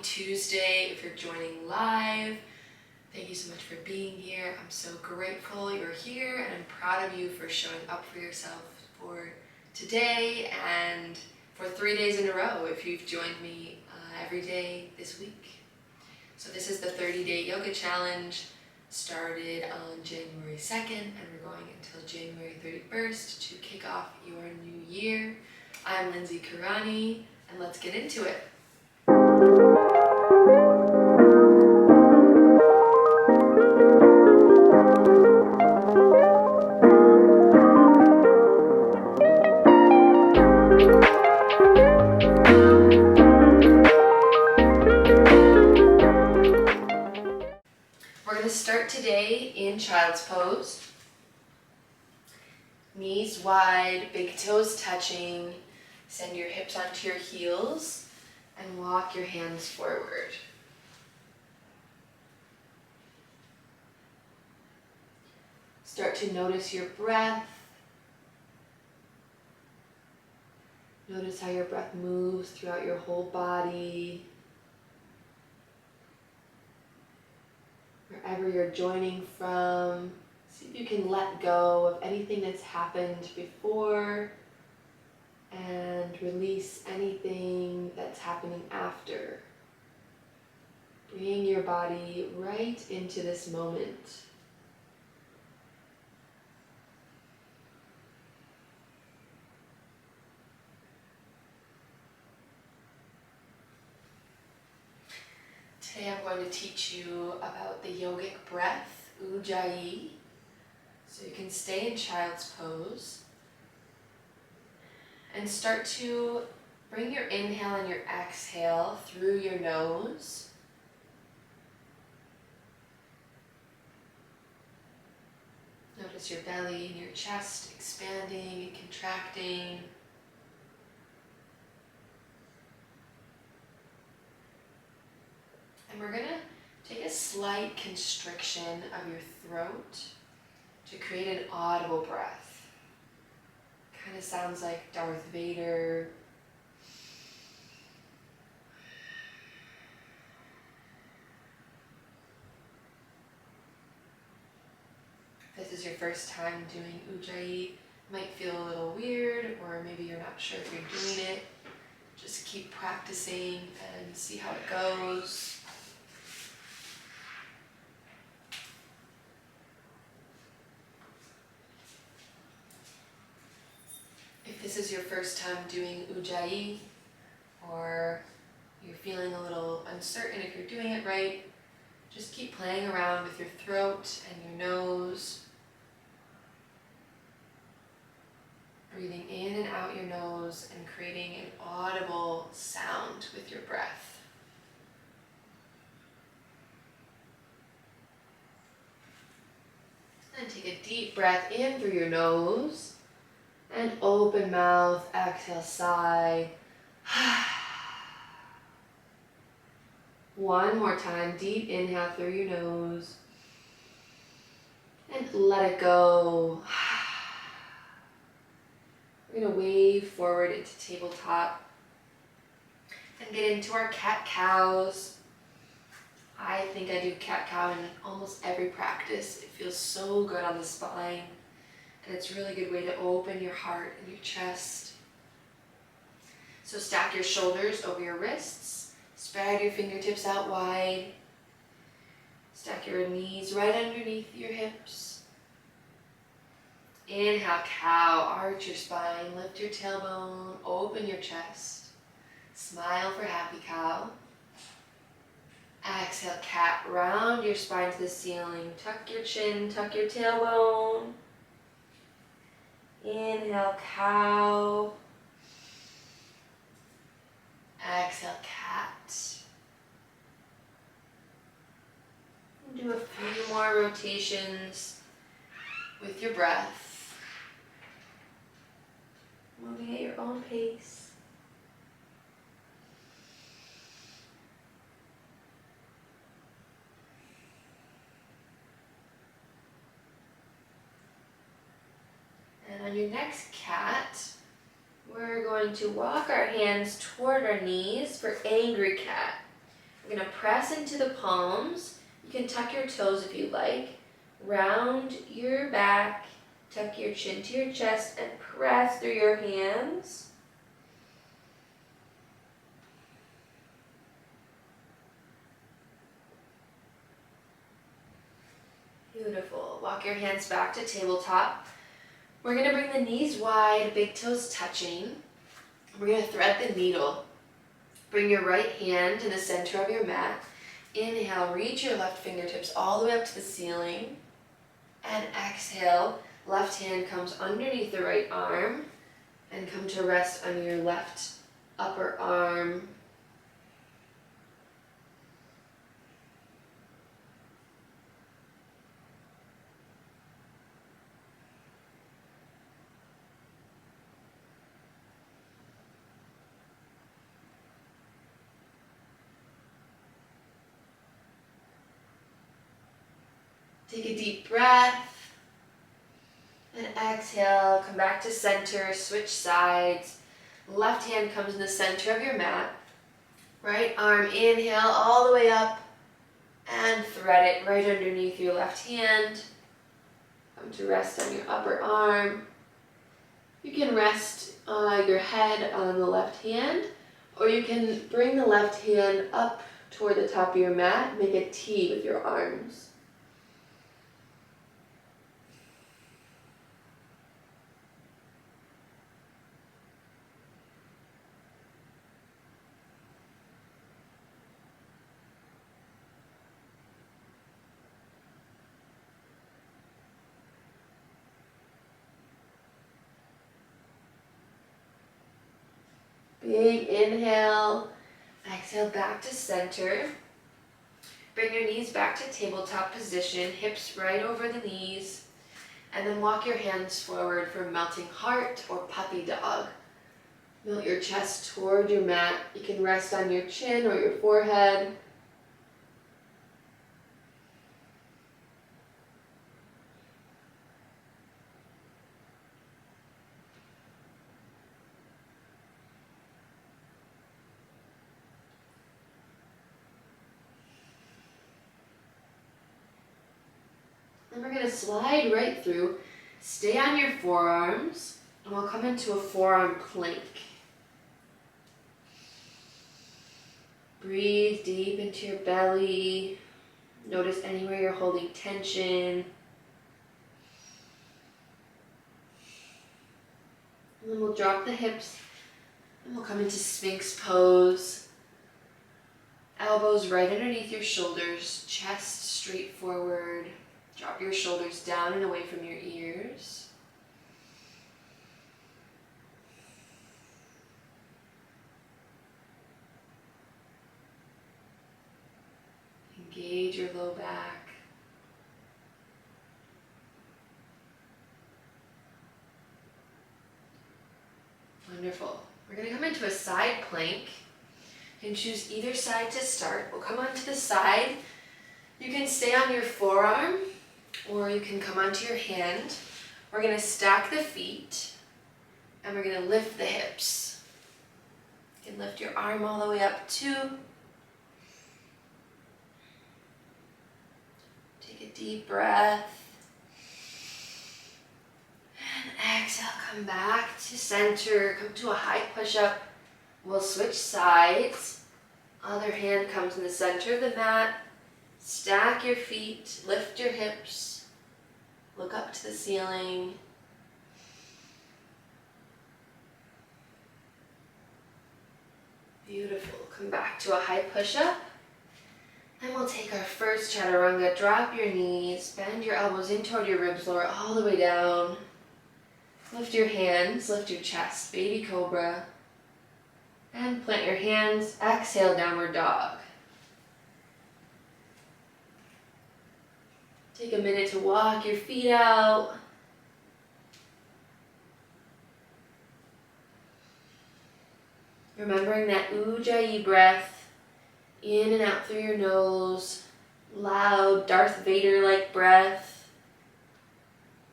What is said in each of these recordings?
Tuesday if you're joining live. Thank you so much for being here. I'm so grateful you're here, and I'm proud of you for showing up for yourself for today and for 3 days in a row if you've joined me every day this week. So this is the 30-day yoga challenge. Started on January 2nd and we're going until January 31st to kick off your new year. I'm Lindsey Kerani, and let's get into it. We're going to start today in child's pose. Knees wide, big toes touching. Send your hips onto your heels and walk your hands forward. Start to notice your breath. Notice how your breath moves throughout your whole body. Wherever you're joining from, see if you can let go of anything that's happened before and release anything that's happening after. Bring your body right into this moment. Today I'm going to teach you about the yogic breath, Ujjayi. So you can stay in child's pose and start to bring your inhale and your exhale through your nose. Notice your belly and your chest expanding and contracting. And we're going to take a slight constriction of your throat to create an audible breath. Kind of sounds like Darth Vader. If this is your first time doing Ujjayi, it might feel a little weird, or maybe you're not sure if you're doing it. Just keep practicing and see how it goes. If this is your first time doing Ujjayi, or you're feeling a little uncertain if you're doing it right, just keep playing around with your throat and your nose. Breathing in and out your nose and creating an audible sound with your breath. And take a deep breath in through your nose. And open mouth, exhale, sigh. One more time, deep inhale through your nose. And let it go. We're going to wave forward into tabletop and get into our cat-cows. I think I do cat-cow in almost every practice. It feels so good on the spine. And it's a really good way to open your heart and your chest. So stack your shoulders over your wrists. Spread your fingertips out wide. Stack your knees right underneath your hips. Inhale, cow. Arch your spine. Lift your tailbone. Open your chest. Smile for happy cow. Exhale, cat. Round your spine to the ceiling. Tuck your chin. Tuck your tailbone. Inhale, cow. Exhale, cat. And do a few more rotations with your breath. Moving at your own pace. And on your next cat, we're going to walk our hands toward our knees for angry cat. We're going to press into the palms. You can tuck your toes if you like. Round your back, tuck your chin to your chest, and press through your hands. Beautiful. Walk your hands back to tabletop. We're going to bring the knees wide, big toes touching. We're going to thread the needle. Bring your right hand to the center of your mat. Inhale, reach your left fingertips all the way up to the ceiling. And exhale, left hand comes underneath the right arm and come to rest on your left upper arm. Take a deep breath. And exhale, come back to center, switch sides. Left hand comes in the center of your mat. Right arm, inhale all the way up and thread it right underneath your left hand. Come to rest on your upper arm. You can rest your head on the left hand, or you can bring the left hand up toward the top of your mat, make a T with your arms. Big inhale, exhale back to center. Bring your knees back to tabletop position, hips right over the knees, and then walk your hands forward for melting heart or puppy dog. Melt your chest toward your mat. You can rest on your chin or your forehead. Then we're going to slide right through, stay on your forearms, and we'll come into a forearm plank. Breathe deep into your belly. Notice anywhere you're holding tension. And then we'll drop the hips, and we'll come into Sphinx pose. Elbows right underneath your shoulders, chest straight forward. Drop your shoulders down and away from your ears. Engage your low back. Wonderful. We're going to come into a side plank. You can choose either side to start. We'll come onto the side. You can stay on your forearm, or you can come onto your hand. We're going to stack the feet, and we're going to lift the hips. You can lift your arm all the way up too. Take a deep breath. And exhale, come back to center. Come to a high push-up. We'll switch sides. Other hand comes in the center of the mat. Stack your feet, lift your hips, look up to the ceiling. Beautiful. Come back to a high push-up. And we'll take our first Chaturanga. Drop your knees, bend your elbows in toward your ribs, lower all the way down. Lift your hands, lift your chest, baby cobra. And plant your hands, exhale, downward dog. Take a minute to walk your feet out. Remembering that Ujjayi breath, in and out through your nose, loud Darth Vader-like breath.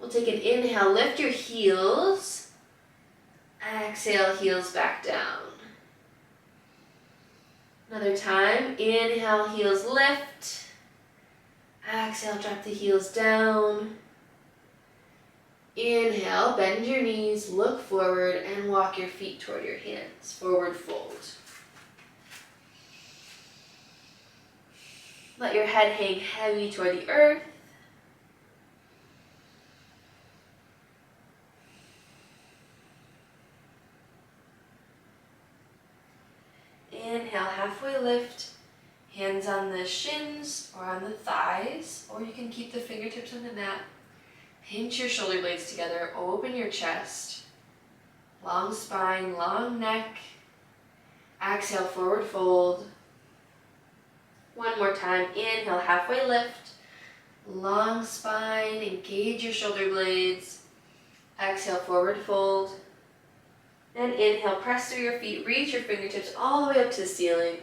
We'll take an inhale, lift your heels. Exhale, heels back down. Another time, inhale, heels lift. Exhale, drop the heels down. Inhale, bend your knees, look forward, and walk your feet toward your hands. Forward fold. Let your head hang heavy toward the earth. Inhale, halfway lift. Hands on the shins or on the thighs, or you can keep the fingertips on the mat. Pinch your shoulder blades together, open your chest. Long spine, long neck. Exhale, forward fold. One more time, inhale, halfway lift. Long spine, engage your shoulder blades. Exhale, forward fold. And inhale, press through your feet, reach your fingertips all the way up to the ceiling.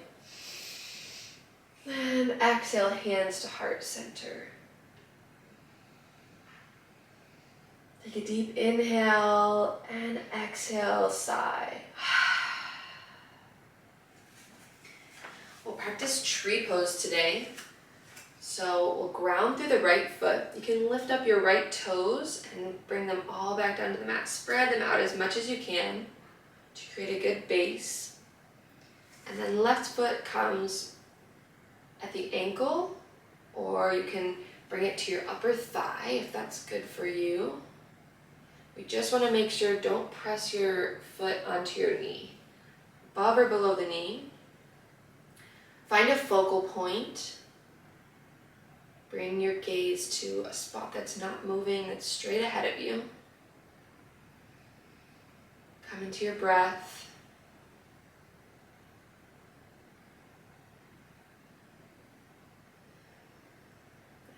And exhale, hands to heart center. Take a deep inhale and exhale, sigh. We'll practice tree pose today. So we'll ground through the right foot. You can lift up your right toes and bring them all back down to the mat. Spread them out as much as you can to create a good base. And then left foot comes at the ankle, or you can bring it to your upper thigh if that's good for you. We just want to make sure don't press your foot onto your knee. Above or below the knee. Find a focal point. Bring your gaze to a spot that's not moving, that's straight ahead of you. Come into your breath.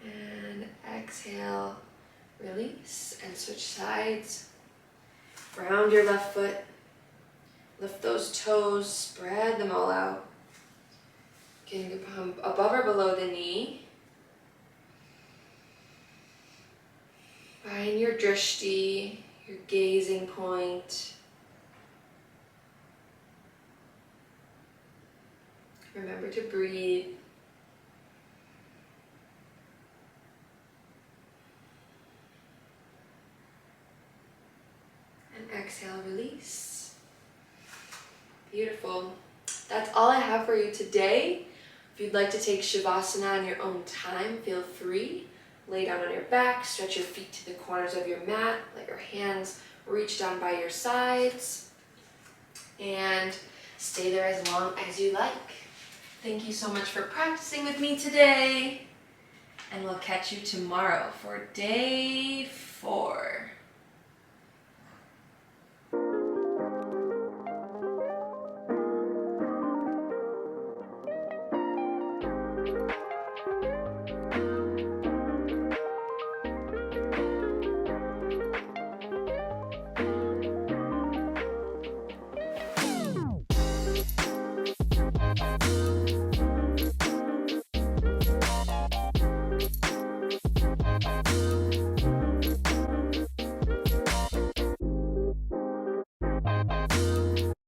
And exhale, release, and switch sides. Ground your left foot. Lift those toes, spread them all out. You can come above or below the knee. Find your drishti, your gazing point. Remember to breathe. And exhale, release. Beautiful. That's all I have for you today. If you'd like to take Shavasana on your own time, feel free. Lay down on your back, stretch your feet to the corners of your mat, let your hands reach down by your sides, and stay there as long as you like. Thank you so much for practicing with me today, and we'll catch you tomorrow for day 4.